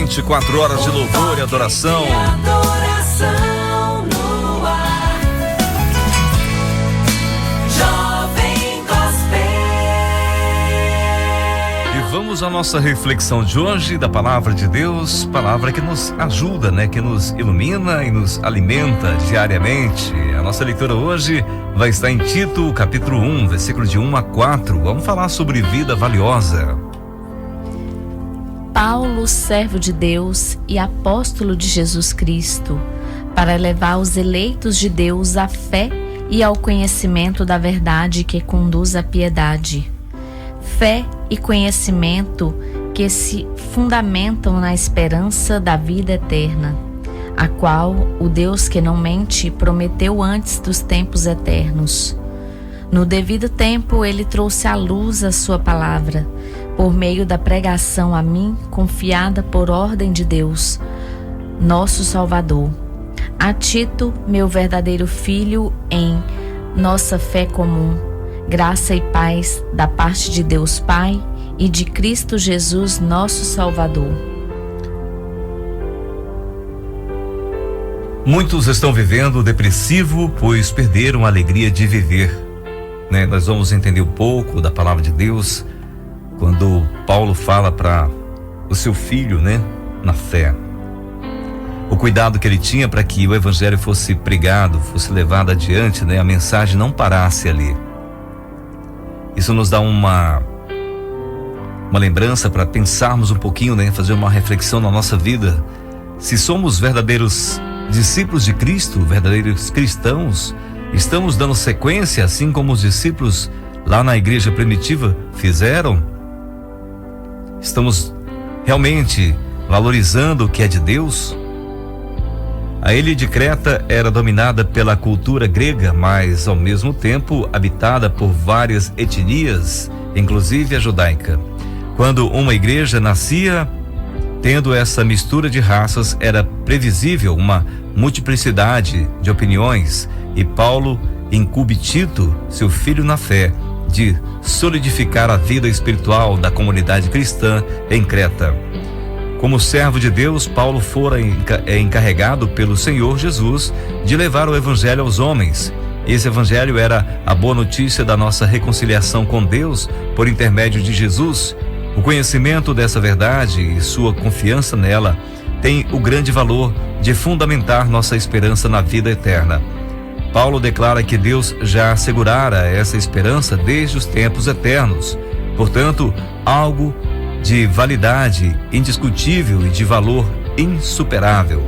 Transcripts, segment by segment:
24 horas de louvor e adoração. No ar. Jovem Gospel. E vamos à nossa reflexão de hoje da Palavra de Deus, palavra que nos ajuda, que nos ilumina e nos alimenta diariamente. A nossa leitura hoje vai estar em Tito, capítulo 1, versículo de 1 a 4. Vamos falar sobre vida valiosa. Paulo, servo de Deus e apóstolo de Jesus Cristo, para levar os eleitos de Deus à fé e ao conhecimento da verdade que conduz à piedade. Fé e conhecimento que se fundamentam na esperança da vida eterna, a qual o Deus que não mente prometeu antes dos tempos eternos. No devido tempo, ele trouxe à luz a sua palavra, por meio da pregação a mim, confiada por ordem de Deus, nosso Salvador. A Tito, meu verdadeiro filho em nossa fé comum, graça e paz da parte de Deus Pai e de Cristo Jesus, nosso Salvador. Muitos estão vivendo depressivo, pois perderam a alegria de viver. Nós vamos entender um pouco da palavra de Deus quando Paulo fala para o seu filho, na fé. O cuidado que ele tinha para que o evangelho fosse pregado, fosse levado adiante, a mensagem não parasse ali. Isso nos dá uma lembrança para pensarmos um pouquinho, fazer uma reflexão na nossa vida. Se somos verdadeiros discípulos de Cristo, verdadeiros cristãos, estamos dando sequência, assim como os discípulos lá na igreja primitiva fizeram? Estamos realmente valorizando o que é de Deus? A ilha de Creta era dominada pela cultura grega, mas ao mesmo tempo habitada por várias etnias, inclusive a judaica. Quando uma igreja nascia, tendo essa mistura de raças, era previsível uma multiplicidade de opiniões, e Paulo incumbe Tito, seu filho na fé, de solidificar a vida espiritual da comunidade cristã em Creta. Como servo de Deus, Paulo fora encarregado pelo Senhor Jesus de levar o evangelho aos homens. Esse evangelho era a boa notícia da nossa reconciliação com Deus por intermédio de Jesus. O conhecimento dessa verdade e sua confiança nela tem o grande valor de fundamentar nossa esperança na vida eterna. Paulo declara que Deus já assegurara essa esperança desde os tempos eternos. Portanto, algo de validade indiscutível e de valor insuperável.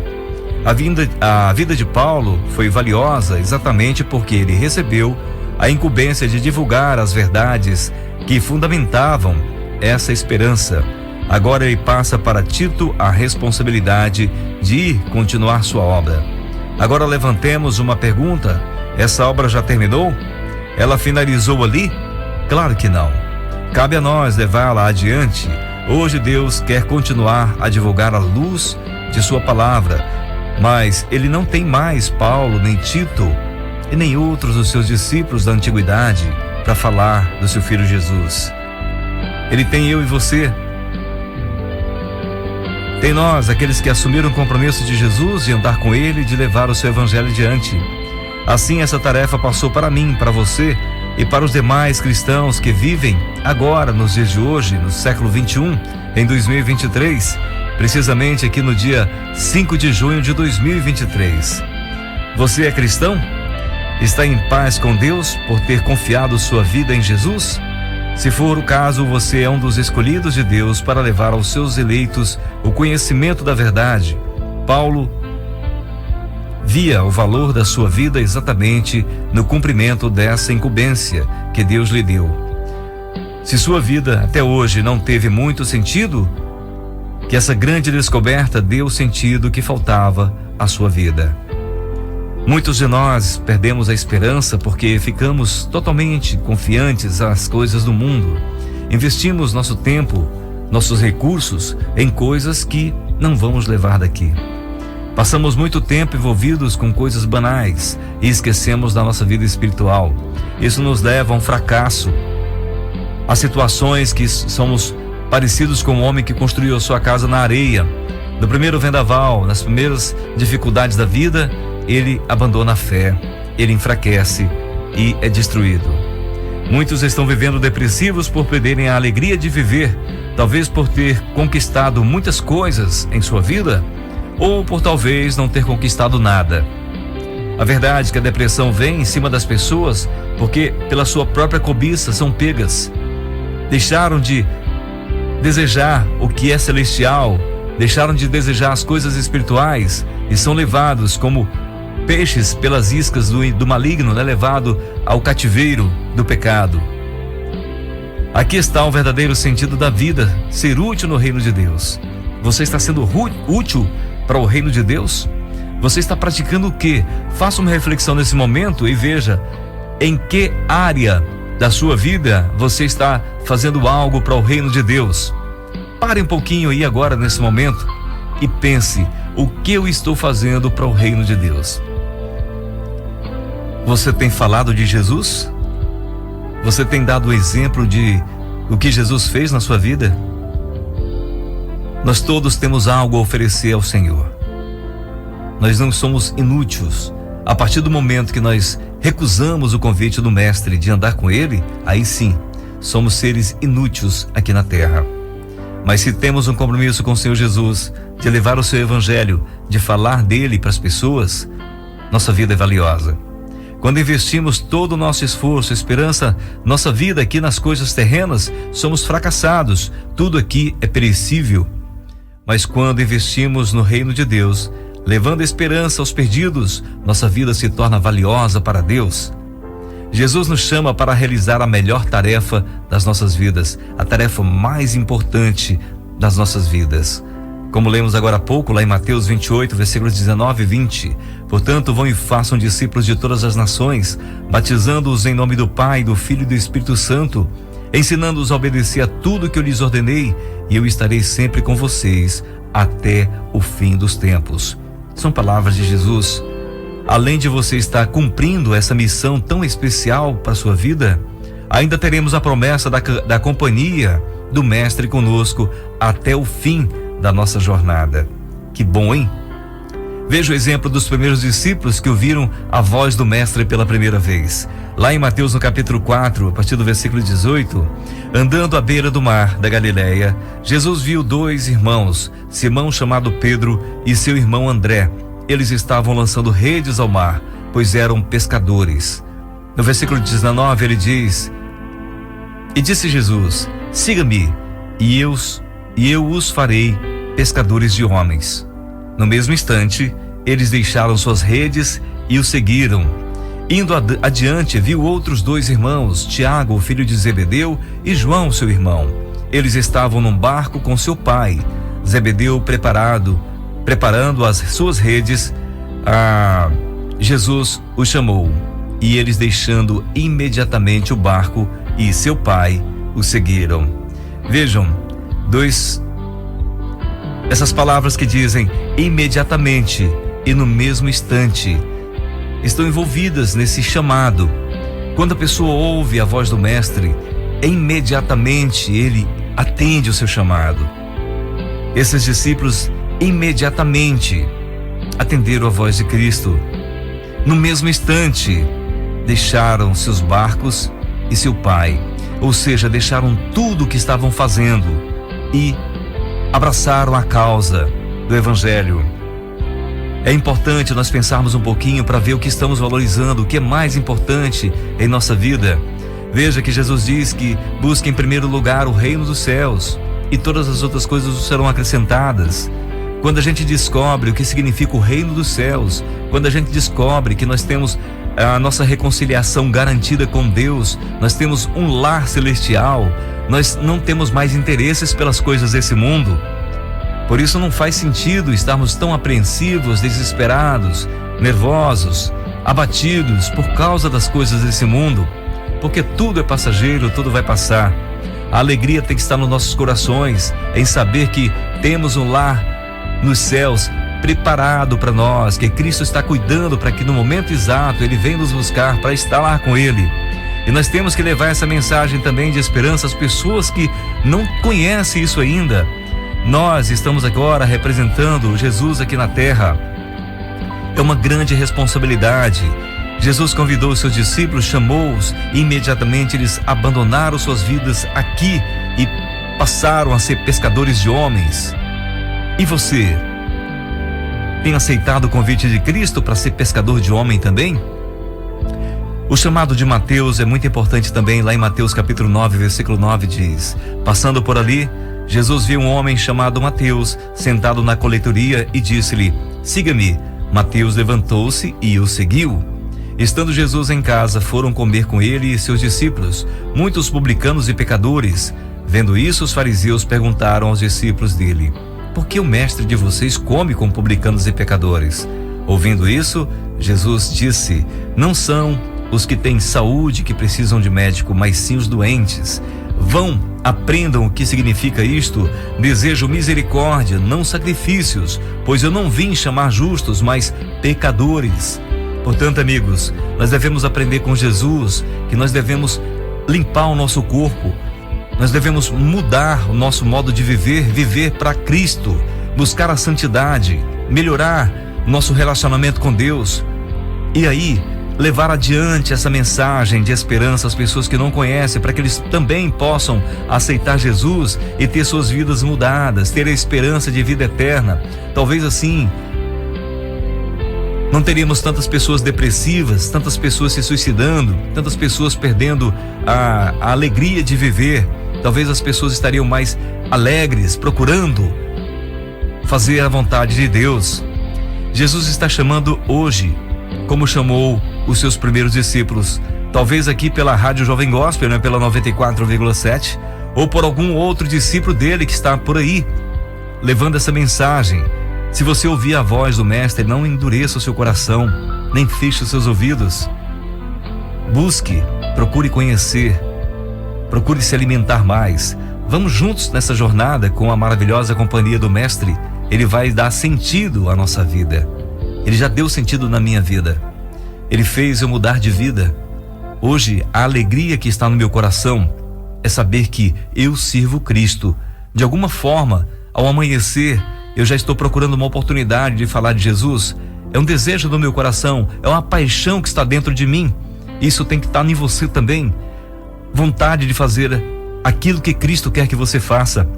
A vida de Paulo foi valiosa exatamente porque ele recebeu a incumbência de divulgar as verdades que fundamentavam essa esperança. Agora ele passa para Tito a responsabilidade de continuar sua obra. Agora levantemos uma pergunta: essa obra já terminou? Ela finalizou ali? Claro que não. Cabe a nós levá-la adiante. Hoje Deus quer continuar a divulgar a luz de sua palavra, mas ele não tem mais Paulo, nem Tito e nem outros dos seus discípulos da antiguidade para falar do seu filho Jesus. Ele tem eu e você. Tem nós, aqueles que assumiram o compromisso de Jesus de andar com ele e de levar o seu evangelho adiante. Assim, essa tarefa passou para mim, para você e para os demais cristãos que vivem agora, nos dias de hoje, no século 21, em 2023, precisamente aqui no dia 5 de junho de 2023. Você é cristão? Está em paz com Deus por ter confiado sua vida em Jesus? Se for o caso, você é um dos escolhidos de Deus para levar aos seus eleitos o conhecimento da verdade. Paulo via o valor da sua vida exatamente no cumprimento dessa incumbência que Deus lhe deu. Se sua vida até hoje não teve muito sentido, que essa grande descoberta deu o sentido que faltava à sua vida. Muitos de nós perdemos a esperança porque ficamos totalmente confiantes às coisas do mundo. Investimos nosso tempo, nossos recursos em coisas que não vamos levar daqui. Passamos muito tempo envolvidos com coisas banais e esquecemos da nossa vida espiritual. Isso nos leva a um fracasso. Há situações que somos parecidos com o homem que construiu a sua casa na areia. No primeiro vendaval, nas primeiras dificuldades da vida, ele abandona a fé, ele enfraquece e é destruído. Muitos estão vivendo depressivos por perderem a alegria de viver, talvez por ter conquistado muitas coisas em sua vida, ou por talvez não ter conquistado nada. A verdade é que a depressão vem em cima das pessoas porque pela sua própria cobiça são pegas. Deixaram de desejar o que é celestial, deixaram de desejar as coisas espirituais e são levados como peixes pelas iscas do maligno, levado ao cativeiro do pecado. Aqui está o verdadeiro sentido da vida, ser útil no reino de Deus. Você está sendo útil para o reino de Deus? Você está praticando o quê? Faça uma reflexão nesse momento e veja em que área da sua vida você está fazendo algo para o reino de Deus. Pare um pouquinho aí agora nesse momento e pense: o que eu estou fazendo para o reino de Deus? Você tem falado de Jesus? Você tem dado o exemplo de o que Jesus fez na sua vida? Nós todos temos algo a oferecer ao Senhor. Nós não somos inúteis. A partir do momento que nós recusamos o convite do Mestre de andar com Ele, aí sim, somos seres inúteis aqui na terra. Mas se temos um compromisso com o Senhor Jesus, de levar o seu evangelho, de falar dele para as pessoas, nossa vida é valiosa. Quando investimos todo o nosso esforço, esperança, nossa vida aqui nas coisas terrenas, somos fracassados. Tudo aqui é perecível. Mas quando investimos no reino de Deus, levando a esperança aos perdidos, nossa vida se torna valiosa para Deus. Jesus nos chama para realizar a melhor tarefa das nossas vidas, a tarefa mais importante das nossas vidas. Como lemos agora há pouco, lá em Mateus 28, versículos 19 e 20. Portanto, vão e façam discípulos de todas as nações, batizando-os em nome do Pai, do Filho e do Espírito Santo, ensinando-os a obedecer a tudo que eu lhes ordenei, e eu estarei sempre com vocês até o fim dos tempos. São palavras de Jesus. Além de você estar cumprindo essa missão tão especial para a sua vida, ainda teremos a promessa da companhia do Mestre conosco até o fim da nossa jornada. Que bom, hein? Veja o exemplo dos primeiros discípulos que ouviram a voz do Mestre pela primeira vez. Lá em Mateus, no capítulo 4, a partir do versículo 18, andando à beira do mar da Galileia, Jesus viu dois irmãos, Simão chamado Pedro e seu irmão André. Eles estavam lançando redes ao mar, pois eram pescadores. No versículo 19 ele diz: E disse Jesus: Siga-me, e eu os farei pescadores de homens. No mesmo instante, eles deixaram suas redes e o seguiram. Indo adiante, viu outros dois irmãos, Tiago, o filho de Zebedeu, e João, seu irmão. Eles estavam num barco com seu pai, Zebedeu, preparando as suas redes. Jesus os chamou, e eles, deixando imediatamente o barco e seu pai, o seguiram. Vejam, essas palavras que dizem imediatamente e no mesmo instante estão envolvidas nesse chamado. Quando a pessoa ouve a voz do Mestre, imediatamente ele atende o seu chamado. Esses discípulos imediatamente atenderam a voz de Cristo. No mesmo instante, deixaram seus barcos e seu pai, ou seja, deixaram tudo o que estavam fazendo e abraçaram a causa do Evangelho. É importante nós pensarmos um pouquinho para ver o que estamos valorizando, o que é mais importante em nossa vida. Veja que Jesus diz que busque em primeiro lugar o reino dos céus e todas as outras coisas serão acrescentadas. Quando a gente descobre o que significa o reino dos céus, quando a gente descobre que nós temos a nossa reconciliação garantida com Deus, nós temos um lar celestial, nós não temos mais interesses pelas coisas desse mundo. Por isso não faz sentido estarmos tão apreensivos, desesperados, nervosos, abatidos por causa das coisas desse mundo, porque tudo é passageiro, tudo vai passar. A alegria tem que estar nos nossos corações, em saber que temos um lar nos céus preparado para nós, que Cristo está cuidando para que no momento exato Ele venha nos buscar para estar lá com Ele. E nós temos que levar essa mensagem também de esperança às pessoas que não conhecem isso ainda. Nós estamos agora representando Jesus aqui na terra. É uma grande responsabilidade. Jesus convidou os seus discípulos, chamou-os e imediatamente eles abandonaram suas vidas aqui e passaram a ser pescadores de homens. E você? Tem aceitado o convite de Cristo para ser pescador de homem também? O chamado de Mateus é muito importante também. Lá em Mateus capítulo 9, versículo 9 diz: passando por ali, Jesus viu um homem chamado Mateus sentado na coletoria e disse-lhe: siga-me. Mateus levantou-se e o seguiu. Estando Jesus em casa, foram comer com ele e seus discípulos muitos publicanos e pecadores. Vendo isso, os fariseus perguntaram aos discípulos dele: por que o mestre de vocês come com publicanos e pecadores? Ouvindo isso, Jesus disse: não são os que têm saúde que precisam de médico, mas sim os doentes. Vão, aprendam o que significa isto. Desejo misericórdia, não sacrifícios, pois eu não vim chamar justos, mas pecadores. Portanto, amigos, nós devemos aprender com Jesus que nós devemos limpar o nosso corpo, nós devemos mudar o nosso modo de viver para Cristo, buscar a santidade, melhorar o nosso relacionamento com Deus e aí levar adiante essa mensagem de esperança às pessoas que não conhecem, para que eles também possam aceitar Jesus e ter suas vidas mudadas, ter a esperança de vida eterna. Talvez assim não teríamos tantas pessoas depressivas, tantas pessoas se suicidando, tantas pessoas perdendo a alegria de viver. Talvez as pessoas estariam mais alegres, procurando fazer a vontade de Deus. Jesus está chamando hoje, como chamou os seus primeiros discípulos, talvez aqui pela Rádio Jovem Gospel, né, pela 94,7, ou por algum outro discípulo dele que está por aí, levando essa mensagem. Se você ouvir a voz do Mestre, não endureça o seu coração, nem feche os seus ouvidos. Busque, procure conhecer, procure se alimentar mais. Vamos juntos nessa jornada com a maravilhosa companhia do Mestre. Ele vai dar sentido à nossa vida. Ele já deu sentido na minha vida. Ele fez eu mudar de vida. Hoje, a alegria que está no meu coração é saber que eu sirvo Cristo. De alguma forma, ao amanhecer, eu já estou procurando uma oportunidade de falar de Jesus. É um desejo do meu coração, é uma paixão que está dentro de mim. Isso tem que estar em você também. Vontade de fazer aquilo que Cristo quer que você faça.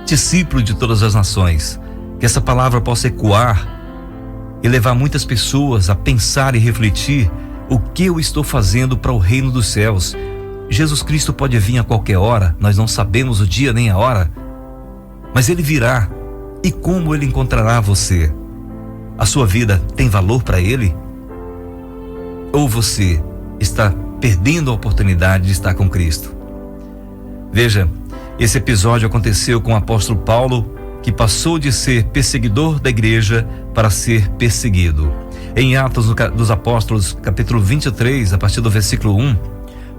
Discípulo de todas as nações. Que essa palavra possa ecoar e levar muitas pessoas a pensar e refletir o que eu estou fazendo para o reino dos céus. Jesus Cristo pode vir a qualquer hora, nós não sabemos o dia nem a hora, mas Ele virá. E como Ele encontrará você? A sua vida tem valor para Ele? Ou você está perdendo a oportunidade de estar com Cristo? Veja, esse episódio aconteceu com o apóstolo Paulo, que passou de ser perseguidor da igreja para ser perseguido. Em Atos dos Apóstolos, capítulo 23, a partir do versículo 1,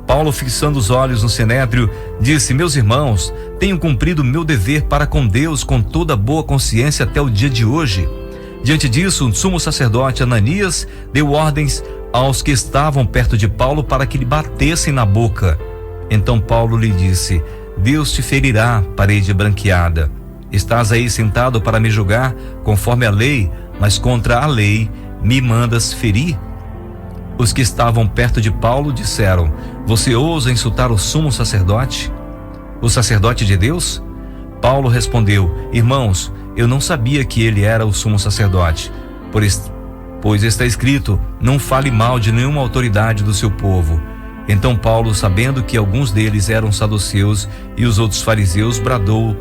Paulo, fixando os olhos no Sinédrio, disse: meus irmãos, tenho cumprido o meu dever para com Deus com toda boa consciência até o dia de hoje. Diante disso, o sumo sacerdote Ananias deu ordens aos que estavam perto de Paulo para que lhe batessem na boca. Então Paulo lhe disse: Deus te ferirá, parede branqueada. Estás aí sentado para me julgar conforme a lei, mas contra a lei me mandas ferir? Os que estavam perto de Paulo disseram: você ousa insultar o sumo sacerdote? O sacerdote de Deus? Paulo respondeu: irmãos, eu não sabia que ele era o sumo sacerdote, pois está escrito: não fale mal de nenhuma autoridade do seu povo. Então Paulo, sabendo que alguns deles eram saduceus e os outros fariseus, bradou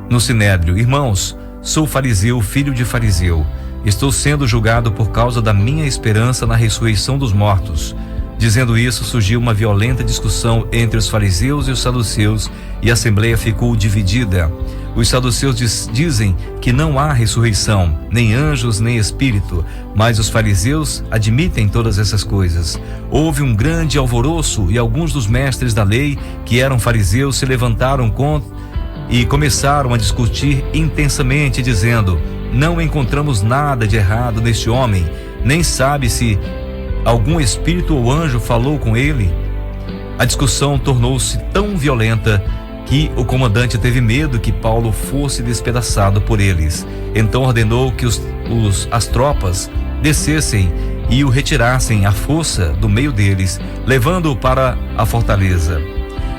no Sinédrio: irmãos, sou fariseu, filho de fariseu. Estou sendo julgado por causa da minha esperança na ressurreição dos mortos. Dizendo isso, surgiu uma violenta discussão entre os fariseus e os saduceus, e a assembleia ficou dividida. Os saduceus dizem que não há ressurreição, nem anjos, nem espírito, mas os fariseus admitem todas essas coisas. Houve um grande alvoroço, e alguns dos mestres da lei, que eram fariseus, se levantaram e começaram a discutir intensamente, dizendo: não encontramos nada de errado neste homem, nem sabe se algum espírito ou anjo falou com ele. A discussão tornou-se tão violenta que o comandante teve medo que Paulo fosse despedaçado por eles. Então ordenou que as tropas descessem e o retirassem à força do meio deles, levando-o para a fortaleza.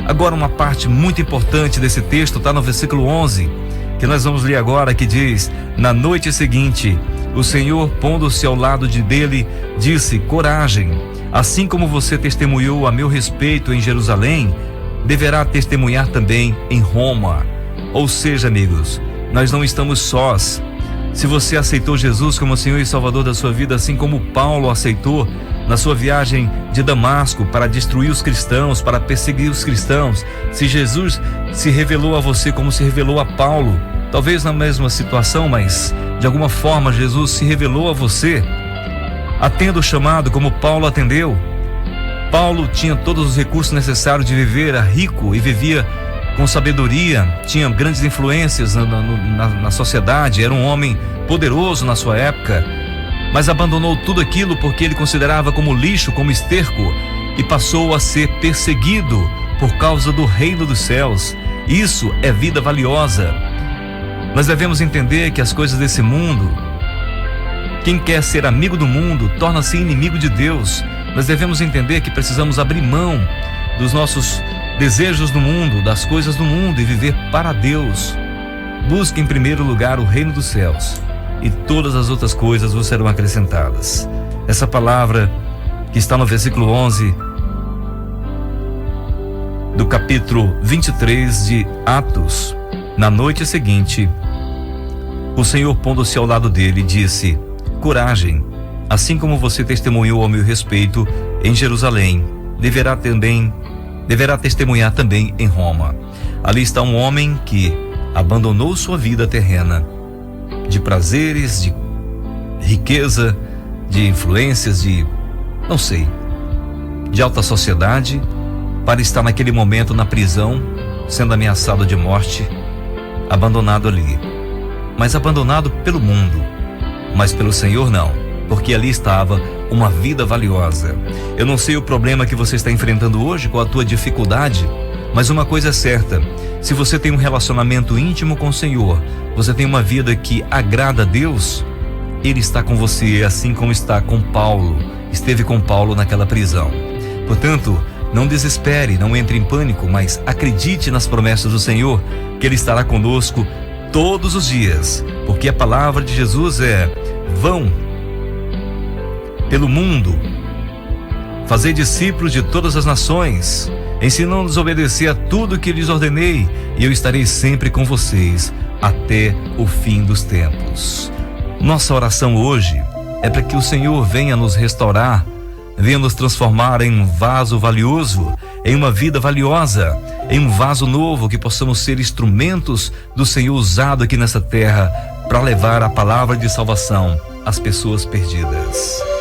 Agora, uma parte muito importante desse texto está no versículo 11, que nós vamos ler agora, que diz: na noite seguinte, o Senhor, pondo-se ao lado dele, disse: coragem, assim como você testemunhou a meu respeito em Jerusalém, deverá testemunhar também em Roma. Ou seja, amigos, nós não estamos sós. Se você aceitou Jesus como Senhor e Salvador da sua vida, assim como Paulo aceitou na sua viagem de Damasco para destruir os cristãos, para perseguir os cristãos, se Jesus se revelou a você como se revelou a Paulo, talvez na mesma situação, mas de alguma forma Jesus se revelou a você, atenda o chamado como Paulo atendeu. Paulo tinha todos os recursos necessários de viver, era rico e vivia com sabedoria, tinha grandes influências na sociedade, era um homem poderoso na sua época, mas abandonou tudo aquilo porque ele considerava como lixo, como esterco, e passou a ser perseguido por causa do reino dos céus. Isso é vida valiosa. Nós devemos entender que as coisas desse mundo, quem quer ser amigo do mundo, torna-se inimigo de Deus. Nós devemos entender que precisamos abrir mão dos nossos desejos do mundo, das coisas do mundo e viver para Deus. Busque em primeiro lugar o reino dos céus e todas as outras coisas vos serão acrescentadas. Essa palavra que está no versículo 11 do capítulo 23 de Atos. Na noite seguinte, o Senhor, pondo-se ao lado dele, disse: coragem, assim como você testemunhou ao meu respeito em Jerusalém, deverá testemunhar também em Roma. Ali está um homem que abandonou sua vida terrena, de prazeres, de riqueza, de influências, de alta sociedade, para estar naquele momento na prisão, sendo ameaçado de morte, abandonado ali. Mas abandonado pelo mundo, mas pelo Senhor não, porque ali estava uma vida valiosa. Eu não sei o problema que você está enfrentando hoje, qual a tua dificuldade, mas uma coisa é certa: se você tem um relacionamento íntimo com o Senhor, você tem uma vida que agrada a Deus, Ele está com você, assim como está com Paulo, esteve com Paulo naquela prisão. Portanto, não desespere, não entre em pânico, mas acredite nas promessas do Senhor, que Ele estará conosco todos os dias, porque a palavra de Jesus é: vão pelo mundo, fazer discípulos de todas as nações, ensinando-os a obedecer a tudo que lhes ordenei, e eu estarei sempre com vocês até o fim dos tempos. Nossa oração hoje é para que o Senhor venha nos restaurar, venha nos transformar em um vaso valioso, em uma vida valiosa, em um vaso novo, que possamos ser instrumentos do Senhor usado aqui nessa terra para levar a palavra de salvação às pessoas perdidas.